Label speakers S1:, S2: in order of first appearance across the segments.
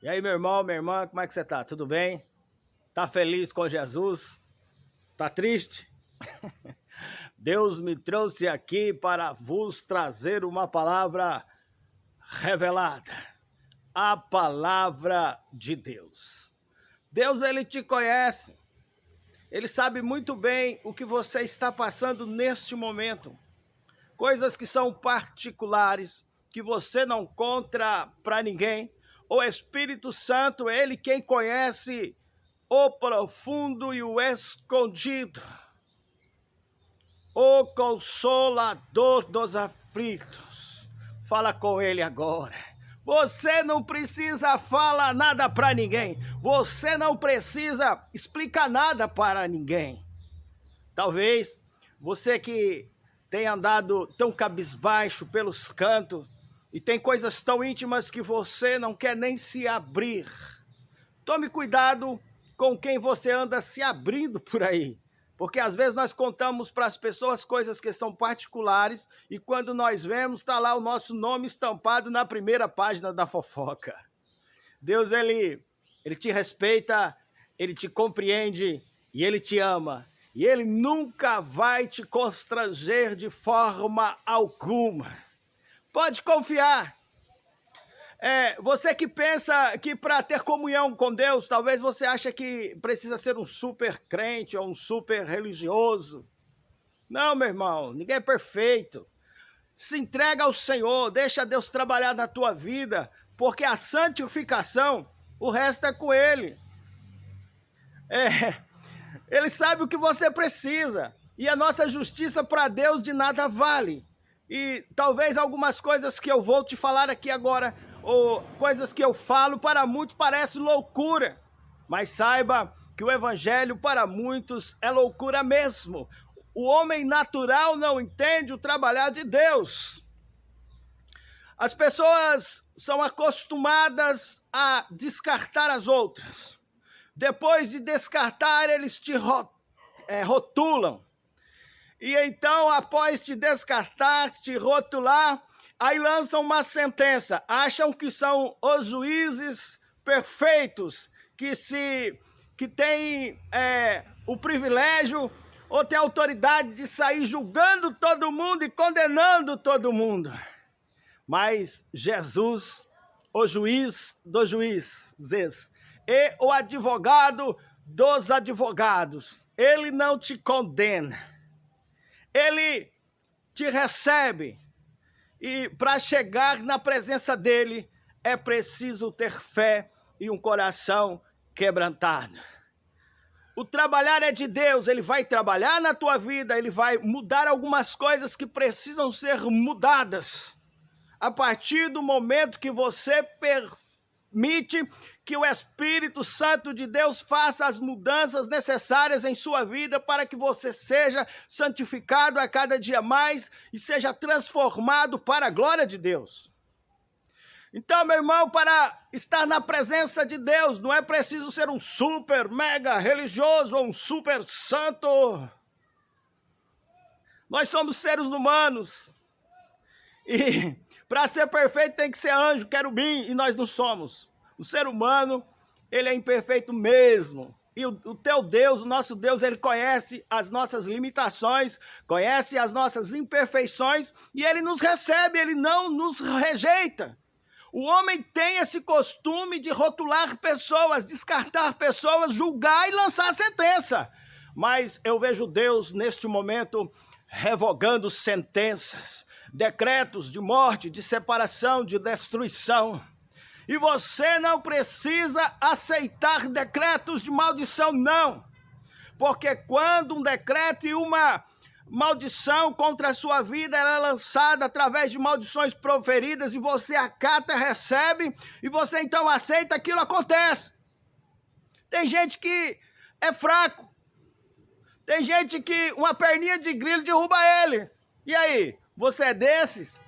S1: E aí, meu irmão, minha irmã, como é que você tá? Tudo bem? Tá feliz com Jesus? Tá triste? Deus me trouxe aqui para vos trazer uma palavra revelada. A palavra de Deus. Deus, ele te conhece. Ele sabe muito bem o que você está passando neste momento. Coisas que são particulares, que você não conta para ninguém. O Espírito Santo, ele quem conhece o profundo e o escondido. O consolador dos aflitos. Fala com ele agora. Você não precisa falar nada para ninguém. Você não precisa explicar nada para ninguém. Talvez você que tem andado tão cabisbaixo pelos cantos e tem coisas tão íntimas que você não quer nem se abrir. Tome cuidado com quem você anda se abrindo por aí. Porque às vezes nós contamos para as pessoas coisas que são particulares e quando nós vemos, está lá o nosso nome estampado na primeira página da fofoca. Deus, ele te respeita, ele te compreende e ele te ama. E ele nunca vai te constranger de forma alguma. Pode confiar. Você que pensa que para ter comunhão com Deus, talvez você ache que precisa ser um super crente ou um super religioso. Não, meu irmão, ninguém é perfeito. Se entrega ao Senhor, deixa Deus trabalhar na tua vida, porque a santificação, o resto é com Ele. Ele sabe o que você precisa, e a nossa justiça para Deus de nada vale. E talvez algumas coisas que eu vou te falar aqui agora, ou coisas que eu falo, para muitos parece loucura. Mas saiba que o evangelho para muitos é loucura mesmo. O homem natural não entende o trabalhar de Deus. As pessoas são acostumadas a descartar as outras. Depois de descartar, eles te rotulam. E então, após te descartar, te rotular, aí lançam uma sentença. Acham que são os juízes perfeitos, que têm o privilégio ou têm a autoridade de sair julgando todo mundo e condenando todo mundo. Mas Jesus, o juiz dos juízes e o advogado dos advogados, ele não te condena. Ele te recebe. E para chegar na presença dele, é preciso ter fé e um coração quebrantado. O trabalhar é de Deus, ele vai trabalhar na tua vida, ele vai mudar algumas coisas que precisam ser mudadas. A partir do momento que você permite que o Espírito Santo de Deus faça as mudanças necessárias em sua vida para que você seja santificado a cada dia mais e seja transformado para a glória de Deus. Então, meu irmão, para estar na presença de Deus, não é preciso ser um super mega religioso ou um super santo. Nós somos seres humanos. E para ser perfeito tem que ser anjo, querubim, e nós não somos. O ser humano, ele é imperfeito mesmo. E o teu Deus, o nosso Deus, ele conhece as nossas limitações, conhece as nossas imperfeições, e ele nos recebe, ele não nos rejeita. O homem tem esse costume de rotular pessoas, descartar pessoas, julgar e lançar sentença. Mas eu vejo Deus, neste momento, revogando sentenças, decretos de morte, de separação, de destruição. E você não precisa aceitar decretos de maldição, não. Porque quando um decreto e uma maldição contra a sua vida ela é lançada através de maldições proferidas e você acata, recebe, e você então aceita, aquilo acontece. Tem gente que é fraco. Tem gente que uma perninha de grilo derruba ele. E aí, você é desses?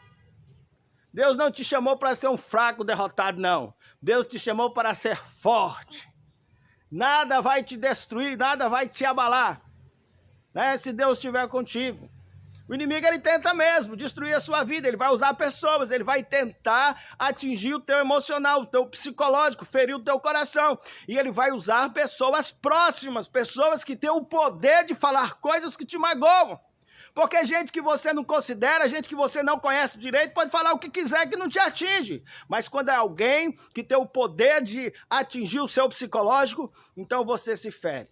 S1: Deus não te chamou para ser um fraco derrotado, não. Deus te chamou para ser forte. Nada vai te destruir, nada vai te abalar, né? Se Deus estiver contigo. O inimigo, ele tenta mesmo destruir a sua vida, ele vai usar pessoas, ele vai tentar atingir o teu emocional, o teu psicológico, ferir o teu coração. E ele vai usar pessoas próximas, pessoas que têm o poder de falar coisas que te magoam. Porque gente que você não considera, gente que você não conhece direito, pode falar o que quiser que não te atinge. Mas quando é alguém que tem o poder de atingir o seu psicológico, então você se fere.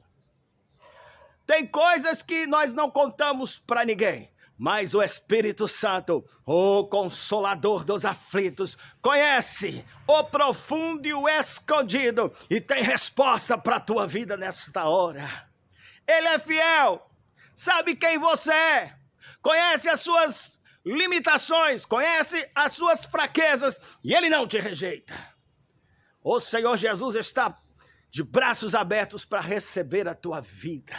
S1: Tem coisas que nós não contamos para ninguém. Mas o Espírito Santo, o Consolador dos aflitos, conhece o profundo e o escondido e tem resposta para a tua vida nesta hora. Ele é fiel, sabe quem você é, conhece as suas limitações, conhece as suas fraquezas e Ele não te rejeita. O Senhor Jesus está de braços abertos para receber a tua vida.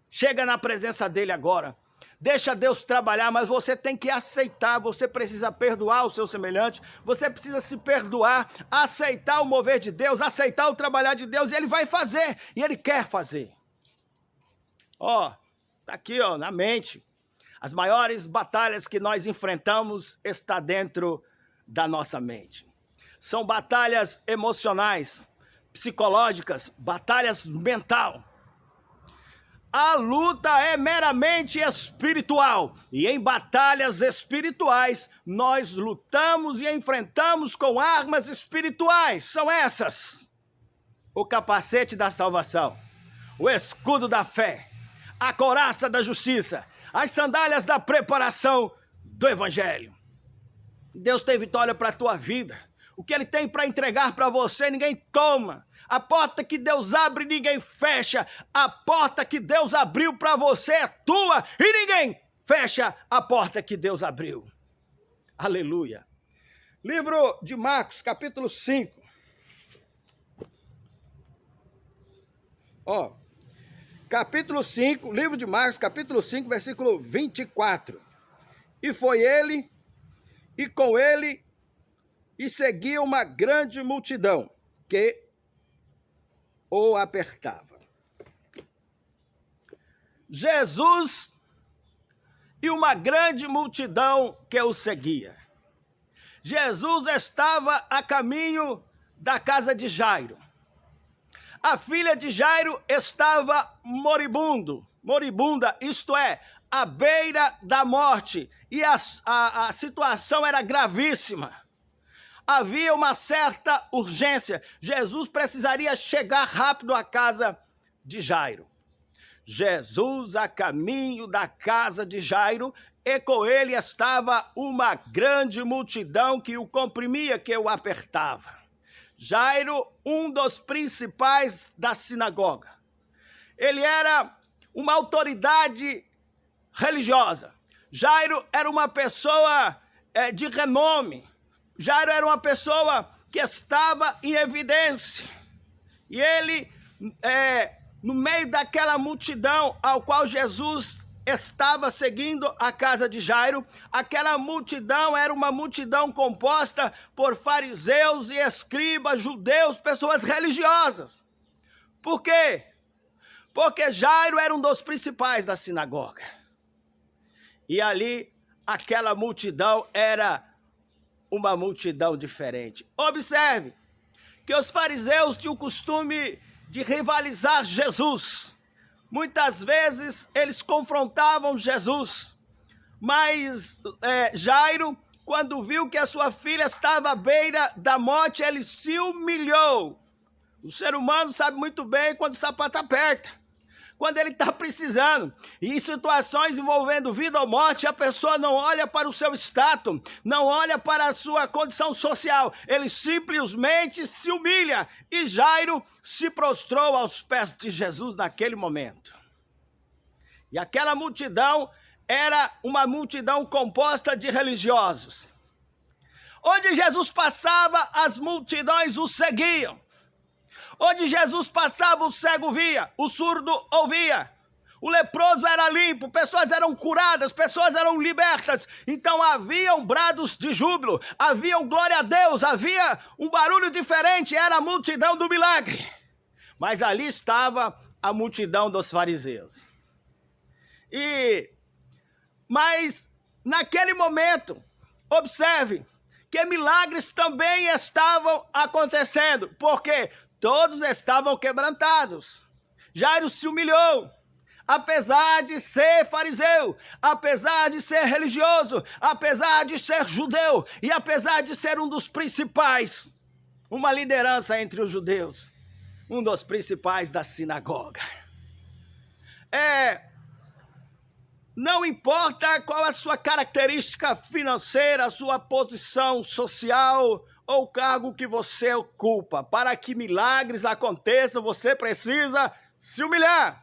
S1: Chega na presença dEle agora. Deixa Deus trabalhar, mas você tem que aceitar, você precisa perdoar o seu semelhante, você precisa se perdoar, aceitar o mover de Deus, aceitar o trabalhar de Deus, e Ele vai fazer, e Ele quer fazer. Ó, tá aqui, ó, na mente. As maiores batalhas que nós enfrentamos está dentro da nossa mente. São batalhas emocionais, psicológicas, batalhas mental. A luta é meramente espiritual e em batalhas espirituais nós lutamos e enfrentamos com armas espirituais. São essas: o capacete da salvação, o escudo da fé, a couraça da justiça, as sandálias da preparação do evangelho. Deus tem vitória para a tua vida. O que Ele tem para entregar para você, ninguém toma. A porta que Deus abre, ninguém fecha. A porta que Deus abriu para você é tua e ninguém fecha a porta que Deus abriu. Aleluia. Livro de Marcos, capítulo 5. Ó, capítulo 5, livro de Marcos, capítulo 5, versículo 24. E foi ele, e com ele, e seguia uma grande multidão que o apertava. Jesus e uma grande multidão que o seguia. Jesus estava a caminho da casa de Jairo. A filha de Jairo estava moribunda, isto é, à beira da morte. E a situação era gravíssima. Havia uma certa urgência. Jesus precisaria chegar rápido à casa de Jairo. Jesus a caminho da casa de Jairo, e com ele estava uma grande multidão que o comprimia, que o apertava. Jairo, um dos principais da sinagoga. Ele era uma autoridade religiosa. Jairo era uma pessoa de renome. Jairo era uma pessoa que estava em evidência. E ele, no meio daquela multidão ao qual Jesus estava seguindo a casa de Jairo, aquela multidão era uma multidão composta por fariseus e escribas, judeus, pessoas religiosas. Por quê? Porque Jairo era um dos principais da sinagoga. E ali, aquela multidão era uma multidão diferente. Observe que os fariseus tinham o costume de rivalizar Jesus. Muitas vezes eles confrontavam Jesus, mas Jairo, quando viu que a sua filha estava à beira da morte, ele se humilhou. O ser humano sabe muito bem quando o sapato aperta, quando ele está precisando. E em situações envolvendo vida ou morte, a pessoa não olha para o seu status, não olha para a sua condição social, ele simplesmente se humilha. E Jairo se prostrou aos pés de Jesus naquele momento. E aquela multidão era uma multidão composta de religiosos. Onde Jesus passava, as multidões o seguiam. Onde Jesus passava, o cego via, o surdo ouvia, o leproso era limpo, pessoas eram curadas, pessoas eram libertas. Então haviam brados de júbilo, havia glória a Deus, havia um barulho diferente, era a multidão do milagre. Mas ali estava a multidão dos fariseus. E Mas naquele momento, observe que milagres também estavam acontecendo, porque todos estavam quebrantados. Jairo se humilhou, apesar de ser fariseu, apesar de ser religioso, apesar de ser judeu e apesar de ser um dos principais, uma liderança entre os judeus, um dos principais da sinagoga. Não importa qual a sua característica financeira, a sua posição social ou o cargo que você ocupa, para que milagres aconteçam, você precisa se humilhar.